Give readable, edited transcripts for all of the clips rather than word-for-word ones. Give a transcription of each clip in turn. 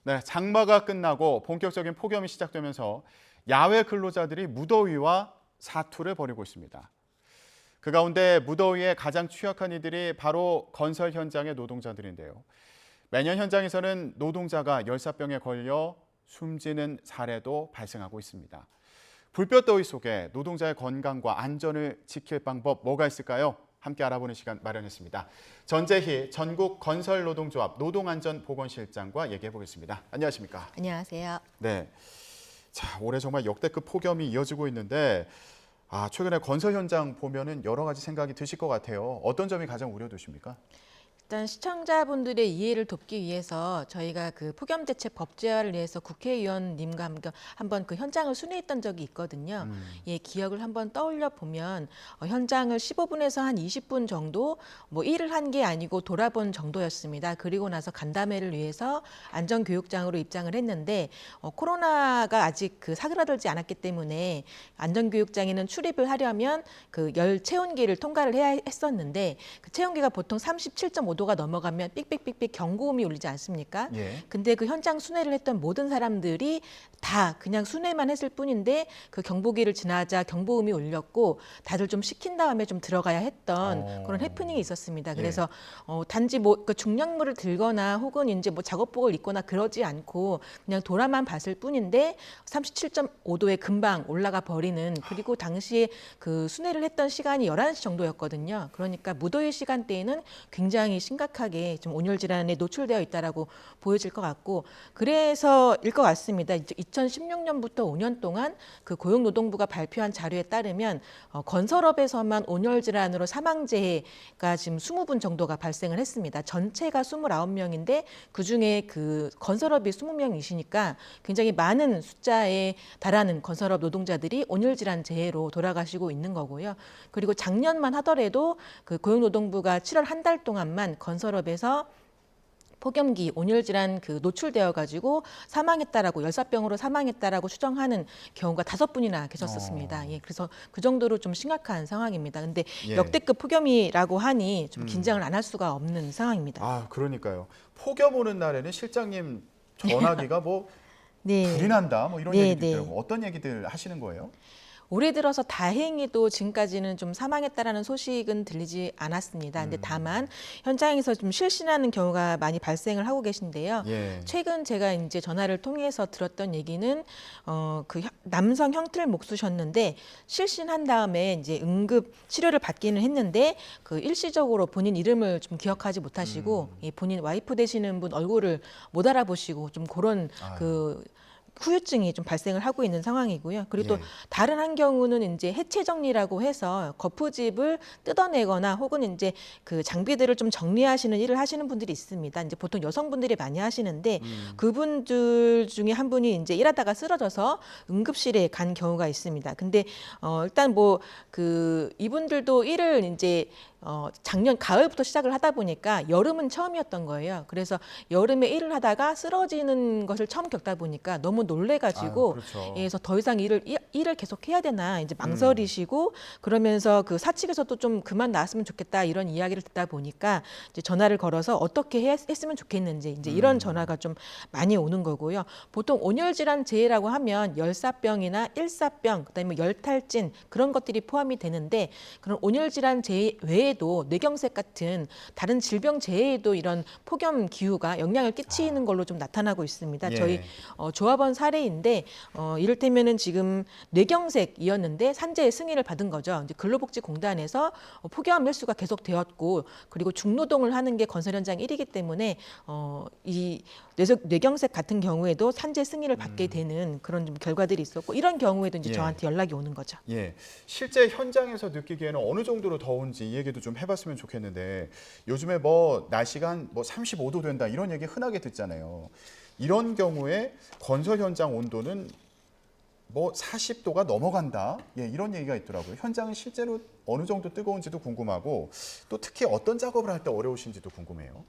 네, 장마가 끝나고 본격적인 폭염이 시작되면서 야외 근로자들이 무더위와 사투를 벌이고 있습니다. 그 가운데 무더위에 가장 취약한 이들이 바로 건설 현장의 노동자들인데요. 매년 현장에서는 노동자가 열사병에 걸려 숨지는 사례도 발생하고 있습니다. 불볕더위 속에 노동자의 건강과 안전을 지킬 방법 뭐가 있을까요? 함께 알아보는 시간 마련했습니다. 전재희 전국건설노동조합 노동안전보건실장과 얘기해 보겠습니다. 안녕하십니까? 안녕하세요. 네. 자, 올해 정말 역대급 폭염이 이어지고 있는데 최근에 건설 현장 보면은 여러 가지 생각이 드실 것 같아요. 어떤 점이 가장 우려되십니까? 일단 시청자분들의 이해를 돕기 위해서 저희가 그 폭염대책 법제화를 위해서 국회의원님과 한번 그 현장을 순회했던 적이 있거든요. 예, 기억을 한번 떠올려 보면 현장을 15분에서 한 20분 정도 뭐 일을 한 게 아니고 돌아본 정도였습니다. 그리고 나서 간담회를 위해서 안전교육장으로 입장을 했는데 코로나가 아직 그 사그라들지 않았기 때문에 안전교육장에는 출입을 하려면 그 열 체온계를 통과를 해야 했었는데 그 체온계가 보통 37.5도가 넘어가면 삑삑삑삑 경고음이 울리지 않습니까? 예. 근데 그 현장 순회를 했던 모든 사람들이 다 그냥 순회만 했을 뿐인데 그 경보기를 지나자 경보음이 울렸고 다들 좀 식힌 다음에 좀 들어가야 했던 그런 해프닝이 있었습니다. 그래서 단지 뭐 그 중량물을 들거나 혹은 이제 뭐 작업복을 입거나 그러지 않고 그냥 돌아만 봤을 뿐인데 37.5도에 금방 올라가 버리는 그리고 당시에 그 순회를 했던 시간이 11시 정도였거든요. 그러니까 무더위 시간대에는 굉장히 심각하게 좀 온열 질환에 노출되어 있다라고 보여질 것 같고 그래서일 것 같습니다. 2016년부터 5년 동안 그 고용노동부가 발표한 자료에 따르면 건설업에서만 온열 질환으로 사망재해가 지금 20분 정도가 발생을 했습니다. 전체가 29명인데 그중에 그 건설업이 20명이시니까 굉장히 많은 숫자에 달하는 건설업 노동자들이 온열 질환 재해로 돌아가시고 있는 거고요. 그리고 작년만 하더라도 그 고용노동부가 7월 한 달 동안만 건설업에서 폭염기 온열 질환 그 노출되어 가지고 사망했다라고 열사병으로 사망했다라고 추정하는 경우가 5분이나 계셨었습니다. 예, 그래서 그 정도로 좀 심각한 상황입니다. 근데 예. 역대급 폭염이라고 하니 좀 긴장을 안 할 수가 없는 상황입니다. 그러니까요. 폭염 오는 날에는 실장님 전화기가 뭐 네. 불이 난다 뭐 이런 네, 얘기도 네. 있더라고요. 어떤 얘기들 하시는 거예요? 올해 들어서 다행히도 지금까지는 좀 사망했다라는 소식은 들리지 않았습니다. 근데 다만 현장에서 좀 실신하는 경우가 많이 발생을 하고 계신데요. 예. 최근 제가 이제 전화를 통해서 들었던 얘기는 그 남성 형틀 목수셨는데 실신한 다음에 이제 응급 치료를 받기는 했는데 그 일시적으로 본인 이름을 좀 기억하지 못하시고 이 본인 와이프 되시는 분 얼굴을 못 알아보시고 좀 그런 그 후유증이 좀 발생을 하고 있는 상황이고요. 그리고 또 예. 다른 한 경우는 이제 해체 정리라고 해서 거푸집을 뜯어내거나 혹은 이제 그 장비들을 좀 정리하시는 일을 하시는 분들이 있습니다. 이제 보통 여성분들이 많이 하시는데 그분들 중에 한 분이 이제 일하다가 쓰러져서 응급실에 간 경우가 있습니다. 근데 일단 뭐 그 이분들도 일을 이제 작년 가을부터 시작을 하다 보니까 여름은 처음이었던 거예요. 그래서 여름에 일을 하다가 쓰러지는 것을 처음 겪다 보니까 너무 놀래가지고 그렇죠. 그래서 더 이상 일을 계속 해야 되나 이제 망설이시고 그러면서 그 사측에서도 좀 그만 나왔으면 좋겠다 이런 이야기를 듣다 보니까 이제 전화를 걸어서 어떻게 했으면 좋겠는지 이제 이런 전화가 좀 많이 오는 거고요. 보통 온열 질환 재해라고 하면 열사병이나 일사병 그다음에 열탈진 그런 것들이 포함이 되는데 그런 온열 질환 재해 외에도 뇌경색 같은 다른 질병 재해에도 이런 폭염 기후가 영향을 끼치는 걸로 좀 나타나고 있습니다. 예. 저희 조합원 사례인데 이를테면은 지금 뇌경색이었는데 산재 승인을 받은 거죠. 이제 근로복지공단에서 폭염 횟수가 계속 되었고 그리고 중노동을 하는 게 건설 현장 1위기 때문에 이 뇌경색 같은 경우에도 산재 승인을 받게 되는 그런 좀 결과들이 있었고 이런 경우에도 이제 예. 저한테 연락이 오는 거죠. 예, 실제 현장에서 느끼기에는 어느 정도로 더운지 이 얘기도 좀 해봤으면 좋겠는데 요즘에 뭐 날씨가 한 뭐 35도 된다 이런 얘기 흔하게 듣잖아요. 이런 경우에 건설 현장 온도는 뭐 40도가 넘어간다. 예, 이런 얘기가 있더라고요. 현장은 실제로 어느 정도 뜨거운지도 궁금하고 또 특히 어떤 작업을 할 때 어려우신지도 궁금해요.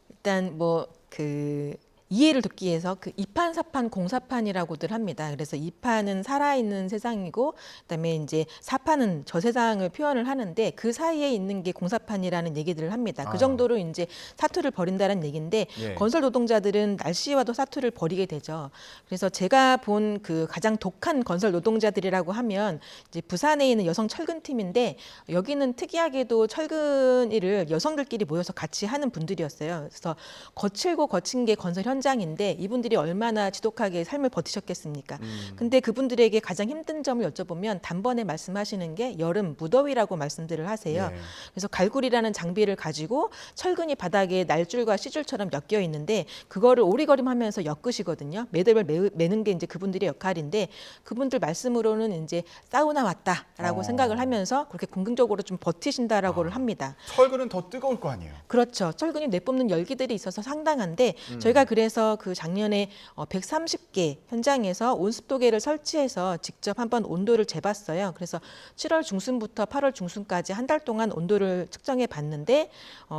일단 뭐 그 이해를 돕기 위해서 그 2판, 4판, 공사판이라고들 합니다. 그래서 2판은 살아있는 세상이고 그다음에 이제 4판은 저 세상을 표현을 하는데 그 사이에 있는 게 공사판이라는 얘기들을 합니다. 그 정도로 이제 사투를 벌인다는 얘기인데 예. 건설 노동자들은 날씨와도 사투를 벌이게 되죠. 그래서 제가 본 그 가장 독한 건설 노동자들이라고 하면 이제 부산에 있는 여성 철근팀인데 여기는 특이하게도 철근 일을 여성들끼리 모여서 같이 하는 분들이었어요. 그래서 거칠고 거친 게 건설 현장인데 이분들이 얼마나 지독하게 삶을 버티셨겠습니까? 근데 그분들에게 가장 힘든 점을 여쭤보면 단번에 말씀하시는 게 여름 무더위라고 말씀들을 하세요. 예. 그래서 갈굴이라는 장비를 가지고 철근이 바닥에 날줄과 씨줄처럼 엮여 있는데 그거를 오리걸음하면서 엮으시거든요. 매듭을 매는 게 이제 그분들의 역할인데 그분들 말씀으로는 이제 사우나 왔다라고 생각을 하면서 그렇게 긍정적으로 좀 버티신다라고를 합니다. 철근은 더 뜨거울 거 아니에요. 그렇죠. 철근이 내뿜는 열기들이 있어서 상당한데 저희가 그래서 그 작년에 130개 현장에서 온습도계를 설치해서 직접 한번 온도를 재봤어요. 그래서 7월 중순부터 8월 중순까지 한 달 동안 온도를 측정해 봤는데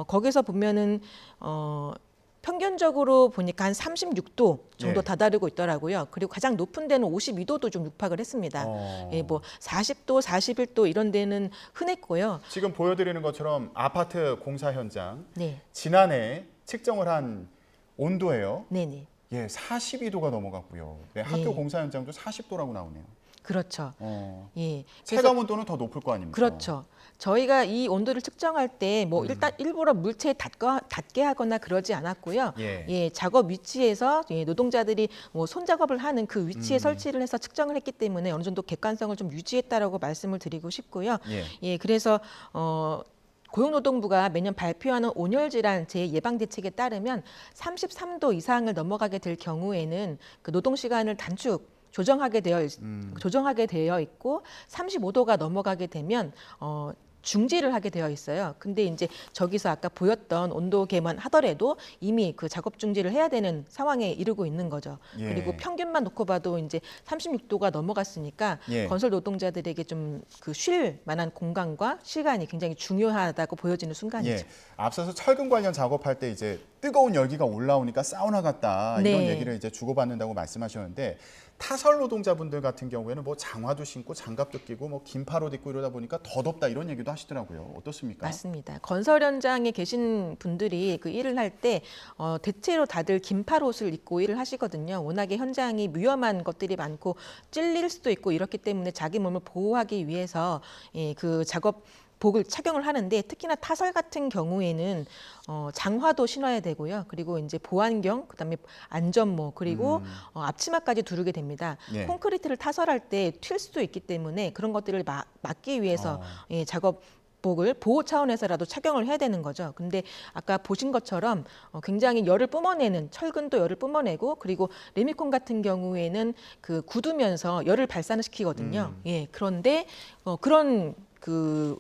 거기서 보면은 평균적으로 보니까 한 36도 정도 예. 다다르고 있더라고요. 그리고 가장 높은 데는 52도도 좀 육박을 했습니다. 예, 뭐 40도, 41도 이런 데는 흔했고요. 지금 보여드리는 것처럼 아파트 공사 현장 네, 지난해 측정을 한 온도예요. 네네. 예, 42도가 넘어갔고요. 네, 학교 네. 공사 현장도 40도라고 나오네요. 그렇죠. 예. 체감 온도는 더 높을 거 아닙니까? 그렇죠. 저희가 이 온도를 측정할 때 뭐 일단 일부러 물체에 닿게 하거나 그러지 않았고요. 예. 작업 위치에서 노동자들이 뭐 손작업을 하는 그 위치에 설치를 해서 측정을 했기 때문에 어느 정도 객관성을 좀 유지했다라고 말씀을 드리고 싶고요. 예. 그래서 고용노동부가 매년 발표하는 온열 질환 예방 대책에 따르면 33도 이상을 넘어가게 될 경우에는 그 노동 시간을 조정하게 되어 있고 35도가 넘어가게 되면 중지를 하게 되어 있어요. 근데 이제 저기서 아까 보였던 온도계만 하더라도 이미 그 작업 중지를 해야 되는 상황에 이르고 있는 거죠. 예. 그리고 평균만 놓고 봐도 이제 36도가 넘어갔으니까 예. 건설 노동자들에게 좀 그 쉴 만한 공간과 시간이 굉장히 중요하다고 보여지는 순간이죠. 예. 앞서서 철근 관련 작업할 때 이제 뜨거운 열기가 올라오니까 사우나 같다 이런 네. 얘기를 이제 주고받는다고 말씀하셨는데 타설 노동자분들 같은 경우에는 뭐 장화도 신고 장갑도 끼고 뭐 긴팔옷 입고 이러다 보니까 더 덥다 이런 얘기도 하시더라고요. 어떻습니까? 맞습니다. 건설 현장에 계신 분들이 그 일을 할 때 대체로 다들 긴팔 옷을 입고 일을 하시거든요. 워낙에 현장이 위험한 것들이 많고 찔릴 수도 있고 이렇기 때문에 자기 몸을 보호하기 위해서 그 작업 복을 착용을 하는데 특히나 타설 같은 경우에는 장화도 신어야 되고요. 그리고 이제 보안경, 그다음에 안전모, 그리고 앞치마까지 두르게 됩니다. 예. 콘크리트를 타설할 때 튈 수도 있기 때문에 그런 것들을 막기 위해서 작업 복을 보호 차원에서라도 착용을 해야 되는 거죠. 근데 아까 보신 것처럼 굉장히 열을 뿜어내는 철근도 열을 뿜어내고 그리고 레미콘 같은 경우에는 그 굳으면서 열을 발산을 시키거든요. 그런데 그런 그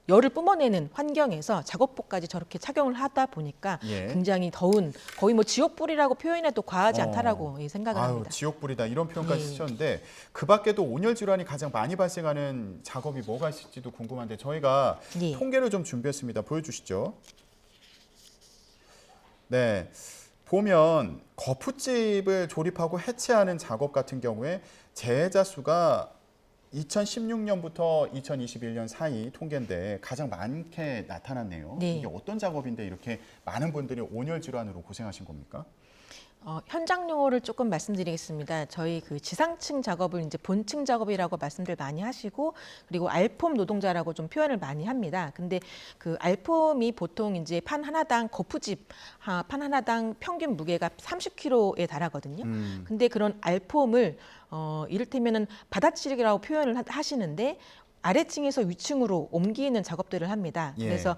열을 뿜어내는 환경에서 작업복까지 저렇게 착용을 하다 보니까 예. 굉장히 더운 거의 뭐 지옥불이라고 표현해도 과하지 않다라고 생각을 합니다. 지옥불이다 이런 표현까지 예. 쓰셨는데 그 밖에도 온열 질환이 가장 많이 발생하는 작업이 뭐가 있을지도 궁금한데 저희가 예. 통계를 좀 준비했습니다. 보여주시죠. 네, 보면 거푸집을 조립하고 해체하는 작업 같은 경우에 재해자 수가 2016년부터 2021년 사이 통계인데 가장 많게 나타났네요. 네. 이게 어떤 작업인데 이렇게 많은 분들이 온열 질환으로 고생하신 겁니까? 현장 용어를 조금 말씀드리겠습니다. 저희 그 지상층 작업을 이제 본층 작업이라고 말씀들 많이 하시고 그리고 알폼 노동자라고 좀 표현을 많이 합니다. 근데 그 알폼이 보통 이제 판 하나당 거푸집 판 하나당 평균 무게가 30kg에 달하거든요. 근데 그런 알폼을 이를테면은 받아치기라고 표현을 하시는데 아래층에서 위층으로 옮기는 작업들을 합니다. 예. 그래서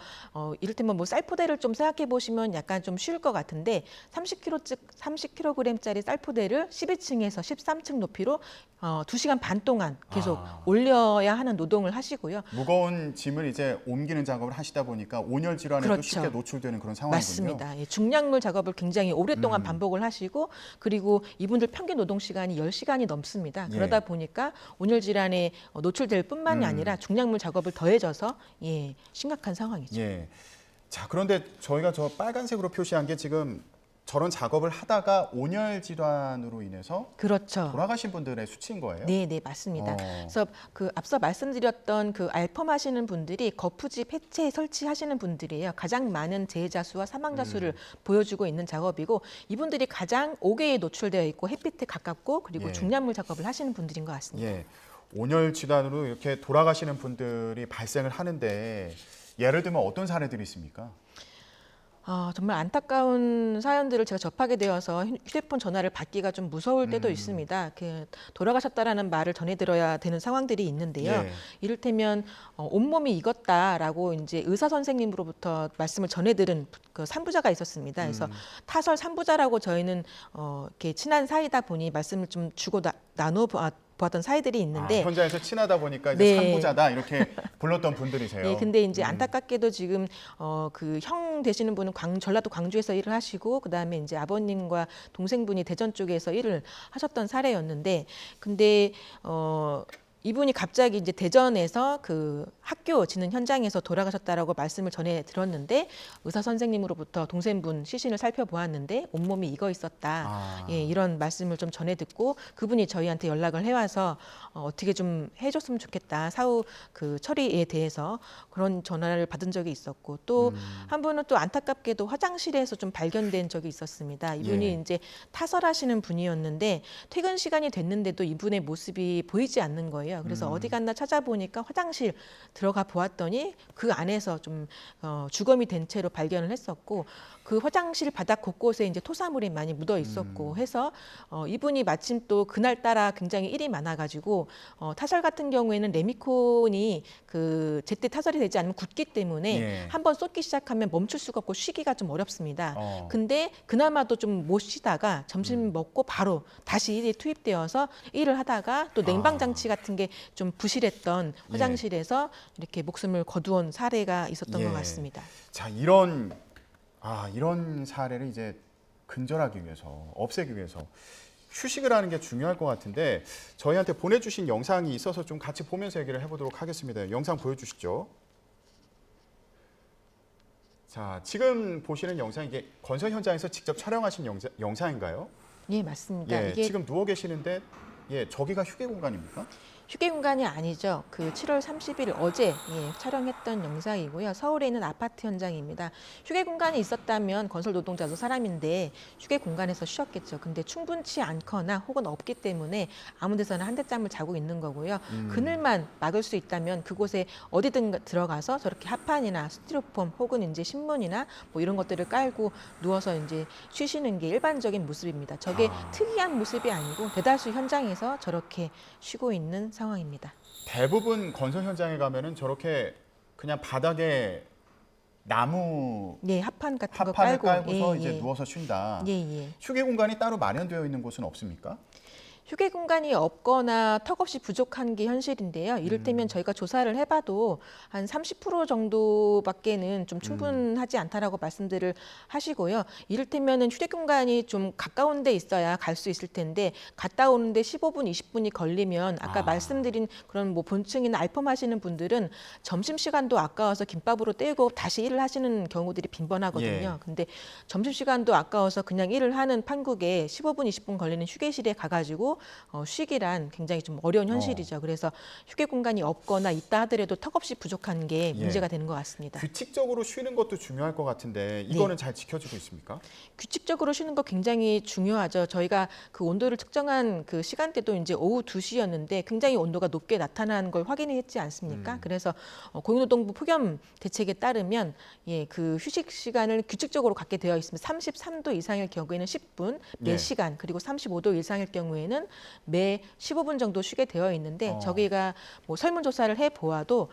이를테면 뭐 쌀포대를 좀 생각해 보시면 약간 좀 쉬울 것 같은데 30kg짜리 쌀포대를 12층에서 13층 높이로 2시간 반 동안 계속 올려야 하는 노동을 하시고요. 무거운 짐을 이제 옮기는 작업을 하시다 보니까 온열 질환에 또 그렇죠. 쉽게 노출되는 그런 상황이군요. 맞습니다. 중량물 작업을 굉장히 오랫동안 반복을 하시고 그리고 이분들 평균 노동 시간이 10시간이 넘습니다. 예. 그러다 보니까 온열 질환에 노출될 뿐만이 아니라 중량물 작업을 더해져서 심각한 상황이죠. 예. 자, 그런데 저희가 저 빨간색으로 표시한 게 지금 저런 작업을 하다가 온열 질환으로 인해서 그렇죠. 돌아가신 분들의 수치인 거예요? 네, 네, 맞습니다. 그래서 그 앞서 말씀드렸던 그 알펌 하시는 분들이 거푸집 해체 설치하시는 분들이에요. 가장 많은 재해자 수와 사망자 수를 보여주고 있는 작업이고 이분들이 가장 옥외에 노출되어 있고 햇빛에 가깝고 그리고 예. 중량물 작업을 하시는 분들인 것 같습니다. 예. 온열 질환으로 이렇게 돌아가시는 분들이 발생을 하는데 예를 들면 어떤 사례들이 있습니까? 정말 안타까운 사연들을 제가 접하게 되어서 휴대폰 전화를 받기가 좀 무서울 때도 있습니다. 돌아가셨다라는 말을 전해 들어야 되는 상황들이 있는데요. 예. 이를테면 온몸이 익었다라고 이제 의사 선생님으로부터 말씀을 전해 들은 그 산부자가 있었습니다. 그래서 타설 산부자라고 저희는 이렇게 친한 사이다 보니 말씀을 좀 주고 나누어 보았던 사이들이 있는데 현장에서 친하다 보니까 이제 네. 산부자다 이렇게 불렀던 분들이세요. 네, 근데 이제 안타깝게도 지금 그 형 되시는 분은 전라도 광주에서 일을 하시고 그다음에 이제 아버님과 동생분이 대전 쪽에서 일을 하셨던 사례였는데 근데 이분이 갑자기 이제 대전에서 그 학교 지는 현장에서 돌아가셨다라고 말씀을 전해 들었는데 의사 선생님으로부터 동생분 시신을 살펴보았는데 온몸이 익어 있었다. 예, 이런 말씀을 좀 전해 듣고 그분이 저희한테 연락을 해와서 어떻게 좀 해줬으면 좋겠다. 사후 그 처리에 대해서 그런 전화를 받은 적이 있었고 또 한 분은 또 안타깝게도 화장실에서 좀 발견된 적이 있었습니다. 이분이 예. 이제 타설하시는 분이었는데 퇴근 시간이 됐는데도 이분의 모습이 보이지 않는 거예요. 그래서 어디 갔나 찾아보니까 화장실 들어가 보았더니 그 안에서 좀 주검이 된 채로 발견을 했었고 그 화장실 바닥 곳곳에 이제 토사물이 많이 묻어 있었고 해서 이분이 마침 또 그날 따라 굉장히 일이 많아가지고 타설 같은 경우에는 레미콘이 그 제때 타설이 되지 않으면 굳기 때문에 예. 한번 쏟기 시작하면 멈출 수가 없고 쉬기가 좀 어렵습니다. 근데 그나마도 좀 못 쉬다가 점심 먹고 바로 다시 일이 투입되어서 일을 하다가 또 냉방 장치 같은 게 좀 부실했던 화장실에서 이렇게 목숨을 거두온 사례가 있었던 것 같습니다. 자, 이런 사례를 이제 근절하기 위해서, 없애기 위해서 휴식을 하는 게 중요할 것 같은데 저희한테 보내주신 영상이 있어서 좀 같이 보면서 얘기를 해보도록 하겠습니다. 영상 보여주시죠. 자, 지금 보시는 영상 이게 건설 현장에서 직접 촬영하신 영상인가요? 예, 맞습니다. 예, 이게 지금 누워 계시는데 저기가 휴게 공간입니까? 휴게 공간이 아니죠. 그 7월 30일 어제 촬영했던 영상이고요. 서울에 있는 아파트 현장입니다. 휴게 공간이 있었다면 건설 노동자도 사람인데 휴게 공간에서 쉬었겠죠. 근데 충분치 않거나 혹은 없기 때문에 아무 데서나 한 대짬을 자고 있는 거고요. 그늘만 막을 수 있다면 그곳에 어디든 들어가서 저렇게 합판이나 스티로폼 혹은 이제 신문이나 뭐 이런 것들을 깔고 누워서 이제 쉬시는 게 일반적인 모습입니다. 저게 특이한 모습이 아니고 대다수 현장에서 저렇게 쉬고 있는 상황입니다. 대부분 건설 현장에 가면은 저렇게 그냥 바닥에 나무 네, 합판 같은 거 합판을 깔고 깔고서 이제 누워서 쉰다. 휴게 공간이 따로 마련되어 있는 곳은 없습니까? 휴게 공간이 없거나 턱없이 부족한 게 현실인데요. 이를테면 저희가 조사를 해봐도 한 30% 정도밖에는 좀 충분하지 않다라고 말씀들을 하시고요. 이를테면은 휴게 공간이 좀 가까운 데 있어야 갈 수 있을 텐데 갔다 오는데 15분, 20분이 걸리면 아까 말씀드린 그런 뭐 본층이나 알펌 하시는 분들은 점심시간도 아까워서 김밥으로 때우고 다시 일을 하시는 경우들이 빈번하거든요. 근데 점심시간도 아까워서 그냥 일을 하는 판국에 15분, 20분 걸리는 휴게실에 가가지고 쉬기란 굉장히 좀 어려운 현실이죠. 그래서 휴게 공간이 없거나 있다 하더라도 턱없이 부족한 게 문제가 되는 것 같습니다. 규칙적으로 쉬는 것도 중요할 것 같은데 이거는 잘 지켜지고 있습니까? 규칙적으로 쉬는 거 굉장히 중요하죠. 저희가 그 온도를 측정한 그 시간대도 이제 오후 2시였는데 굉장히 온도가 높게 나타난 걸 확인했지 않습니까? 그래서 고용노동부 폭염 대책에 따르면 그 휴식 시간을 규칙적으로 갖게 되어 있습니다. 33도 이상일 경우에는 10분 매 시간 그리고 35도 이상일 경우에는 매 15분 정도 쉬게 되어 있는데 저희가 뭐 설문조사를 해보아도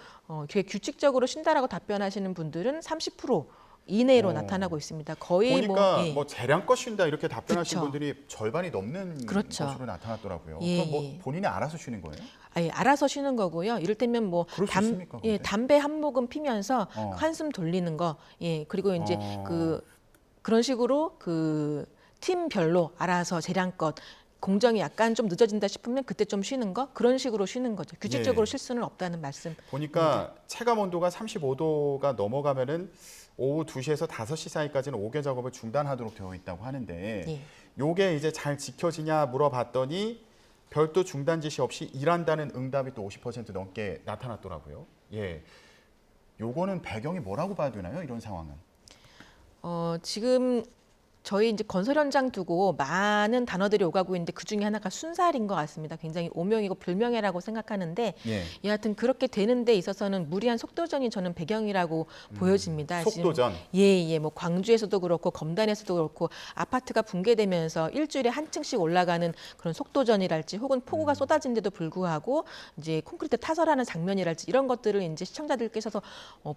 규칙적으로 쉰다라고 답변하시는 분들은 30% 이내로 나타나고 있습니다. 거의 보니까 뭐 재량껏 쉰다 이렇게 답변하신 그쵸. 분들이 절반이 넘는 것으로 나타났더라고요. 예, 그럼 뭐 본인이 알아서 쉬는 거예요? 알아서 쉬는 거고요. 이를테면 뭐 그럴 수 있습니까, 근데? 담배 한 모금 피면서 한숨 돌리는 거, 그리고 이제 그런 식으로 그 팀별로 알아서 재량껏 공정이 약간 좀 늦어진다 싶으면 그때 좀 쉬는 거 그런 식으로 쉬는 거죠. 규칙적으로 쉴 수는 없다는 말씀. 보니까 체감 온도가 35도가 넘어가면은 오후 2시에서 5시 사이까지는 5개 작업을 중단하도록 되어 있다고 하는데 예. 요게 이제 잘 지켜지냐 물어봤더니 별도 중단 지시 없이 일한다는 응답이 또 50% 넘게 나타났더라고요. 예. 요거는 배경이 뭐라고 봐야 되나요? 이런 상황은. 지금 저희 이제 건설 현장 두고 많은 단어들이 오가고 있는데 그 중에 하나가 순살인 것 같습니다. 굉장히 오명이고 불명예라고 생각하는데 예. 여하튼 그렇게 되는 데 있어서는 무리한 속도전이 저는 배경이라고 보여집니다. 속도전. 예, 뭐 광주에서도 그렇고 검단에서도 그렇고 아파트가 붕괴되면서 일주일에 한 층씩 올라가는 그런 속도전이랄지 혹은 폭우가 쏟아진데도 불구하고 이제 콘크리트 타설하는 장면이랄지 이런 것들을 이제 시청자들께서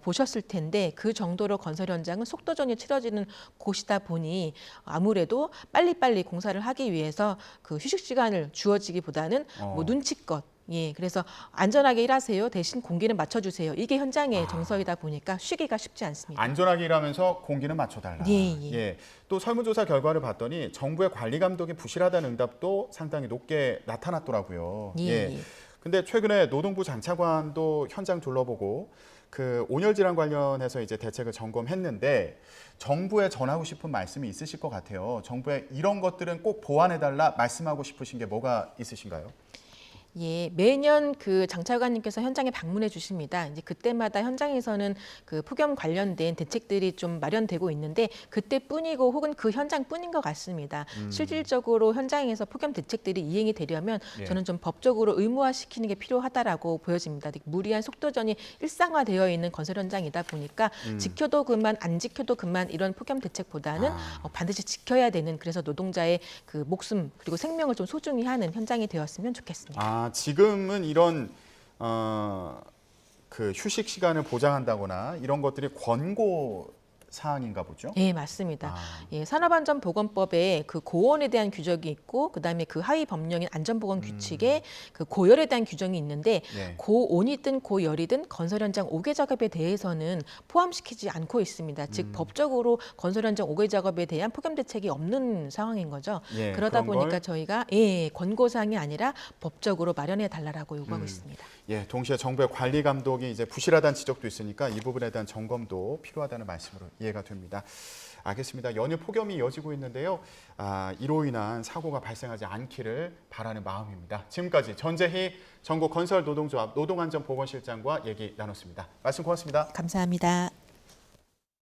보셨을 텐데 그 정도로 건설 현장은 속도전이 치러지는 곳이다 보니 아무래도 빨리빨리 공사를 하기 위해서 그 휴식 시간을 주어지기보다는 뭐 눈치껏 예, 그래서 안전하게 일하세요. 대신 공기는 맞춰주세요. 이게 현장의 정서이다 보니까 쉬기가 쉽지 않습니다. 안전하게 일하면서 공기는 맞춰달라. 예. 또 설문조사 결과를 봤더니 정부의 관리 감독이 부실하다는 응답도 상당히 높게 나타났더라고요. 예. 근데 최근에 노동부 장차관도 현장 둘러보고 그 온열 질환 관련해서 이제 대책을 점검했는데 정부에 전하고 싶은 말씀이 있으실 것 같아요. 정부에 이런 것들은 꼭 보완해달라 말씀하고 싶으신 게 뭐가 있으신가요? 예, 매년 그 장차관님께서 현장에 방문해 주십니다. 이제 그때마다 현장에서는 그 폭염 관련된 대책들이 좀 마련되고 있는데 그때뿐이고 혹은 그 현장뿐인 것 같습니다. 실질적으로 현장에서 폭염 대책들이 이행이 되려면 예. 저는 좀 법적으로 의무화시키는 게 필요하다라고 보여집니다. 무리한 속도전이 일상화되어 있는 건설 현장이다 보니까 지켜도 그만 안 지켜도 그만 이런 폭염 대책보다는 반드시 지켜야 되는 그래서 노동자의 그 목숨 그리고 생명을 좀 소중히 하는 현장이 되었으면 좋겠습니다. 지금은 이런 그 휴식 시간을 보장한다거나 이런 것들이 권고 사항인가 보죠? 네, 맞습니다. 예, 산업안전보건법에 그 고온에 대한 규정이 있고 그다음에 그 하위 법령인 안전보건 규칙에 그 고열에 대한 규정이 있는데 예. 고온이든 고열이든 건설 현장 5개 작업에 대해서는 포함시키지 않고 있습니다. 즉 법적으로 건설 현장 5개 작업에 대한 폭염 대책이 없는 상황인 거죠. 예, 그러다 그런 보니까 걸- 저희가 권고사항이 아니라 법적으로 마련해 달라고 요구하고 있습니다. 예, 동시에 정부의 관리 감독이 이제 부실하다는 지적도 있으니까 이 부분에 대한 점검도 필요하다는 말씀으로 이해가 됩니다. 알겠습니다. 연일 폭염이 이어지고 있는데요. 이로 인한 사고가 발생하지 않기를 바라는 마음입니다. 지금까지 전재희 전국건설노동조합 노동안전보건실장과 얘기 나눴습니다. 말씀 고맙습니다. 감사합니다.